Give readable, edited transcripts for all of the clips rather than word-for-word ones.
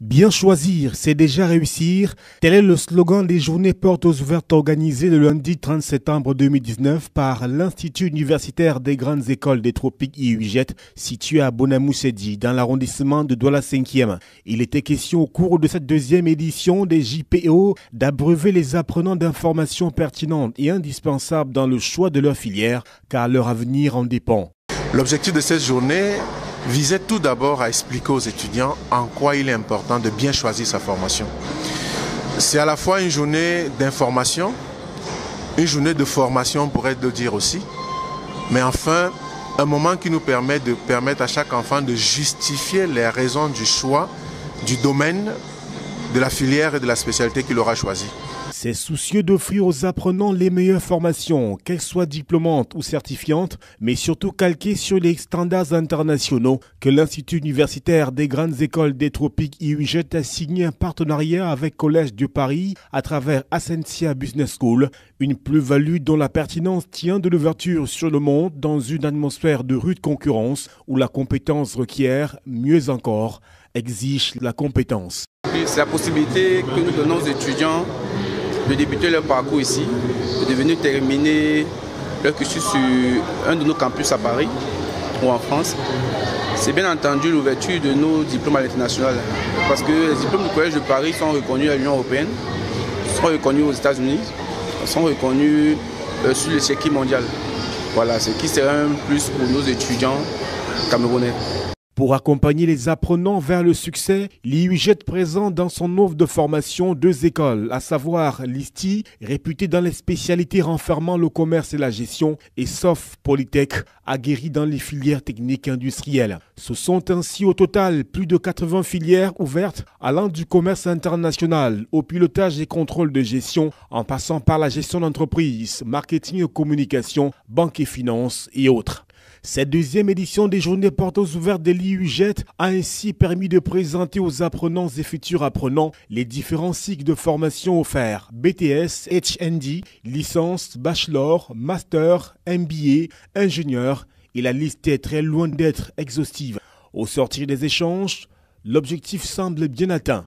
Bien choisir, c'est déjà réussir. Tel est le slogan des journées portes ouvertes organisées le lundi 30 septembre 2019 par l'Institut universitaire des grandes écoles des tropiques IUGET situé à Bonamoussedi dans l'arrondissement de Douala 5e. Il était question au cours de cette deuxième édition des JPO d'abreuver les apprenants d'informations pertinentes et indispensables dans le choix de leur filière car leur avenir en dépend. L'objectif de cette journée visait tout d'abord à expliquer aux étudiants en quoi il est important de bien choisir sa formation. C'est à la fois une journée d'information, une journée de formation, on pourrait le dire aussi, mais enfin un moment qui nous permet de permettre à chaque enfant de justifier les raisons du choix, du domaine, de la filière et de la spécialité qu'il aura choisi. C'est soucieux d'offrir aux apprenants les meilleures formations, qu'elles soient diplômantes ou certifiantes, mais surtout calquées sur les standards internationaux que l'Institut universitaire des grandes écoles des tropiques IUGET a signé un partenariat avec Collège de Paris à travers Ascensia Business School, une plus-value dont la pertinence tient de l'ouverture sur le monde dans une atmosphère de rude concurrence où la compétence requiert, mieux encore, exige la compétence. C'est la possibilité que nous donnons aux étudiants de débuter leur parcours ici, de venir terminer leur cursus sur un de nos campus à Paris ou en France. C'est bien entendu l'ouverture de nos diplômes à l'international parce que les diplômes du Collège de Paris sont reconnus à l'Union européenne, sont reconnus aux États-Unis, sont reconnus sur le circuit mondial. Voilà, ce qui serait un plus pour nos étudiants camerounais. Pour accompagner les apprenants vers le succès, l'IUGET présente dans son offre de formation deux écoles, à savoir l'ISTI, réputée dans les spécialités renfermant le commerce et la gestion, et SOF Polytech, aguerrie dans les filières techniques industrielles. Ce sont ainsi au total plus de 80 filières ouvertes allant du commerce international au pilotage et contrôle de gestion, en passant par la gestion d'entreprise, marketing et communication, banque et finances et autres. Cette deuxième édition des journées portes ouvertes de l'IUGET a ainsi permis de présenter aux apprenants et futurs apprenants les différents cycles de formation offerts, BTS, HND, licence, bachelor, master, MBA, ingénieur, et la liste est très loin d'être exhaustive. Au sortir des échanges, l'objectif semble bien atteint.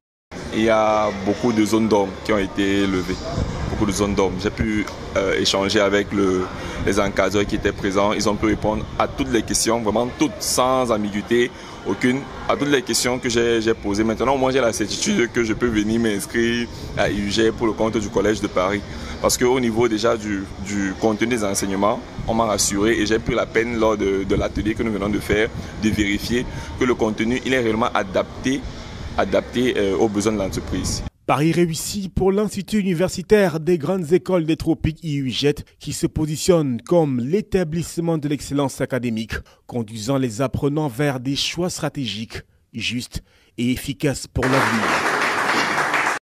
Il y a beaucoup de zones d'ombre qui ont été levées. Beaucoup de zones d'ombre. J'ai pu échanger avec les encadreurs qui étaient présents. Ils ont pu répondre à toutes les questions, vraiment toutes, sans ambiguïté aucune, à toutes les questions que j'ai posées. Maintenant, moi, j'ai la certitude que je peux venir m'inscrire à IUGET pour le compte du Collège de Paris. Parce qu'au niveau déjà du contenu des enseignements, on m'a rassuré et j'ai pris la peine lors de l'atelier que nous venons de faire de vérifier que le contenu il est réellement adapté aux besoins de l'entreprise. Pari réussi pour l'Institut universitaire des grandes écoles des tropiques IUGET qui se positionne comme l'établissement de l'excellence académique, conduisant les apprenants vers des choix stratégiques, justes et efficaces pour l'avenir.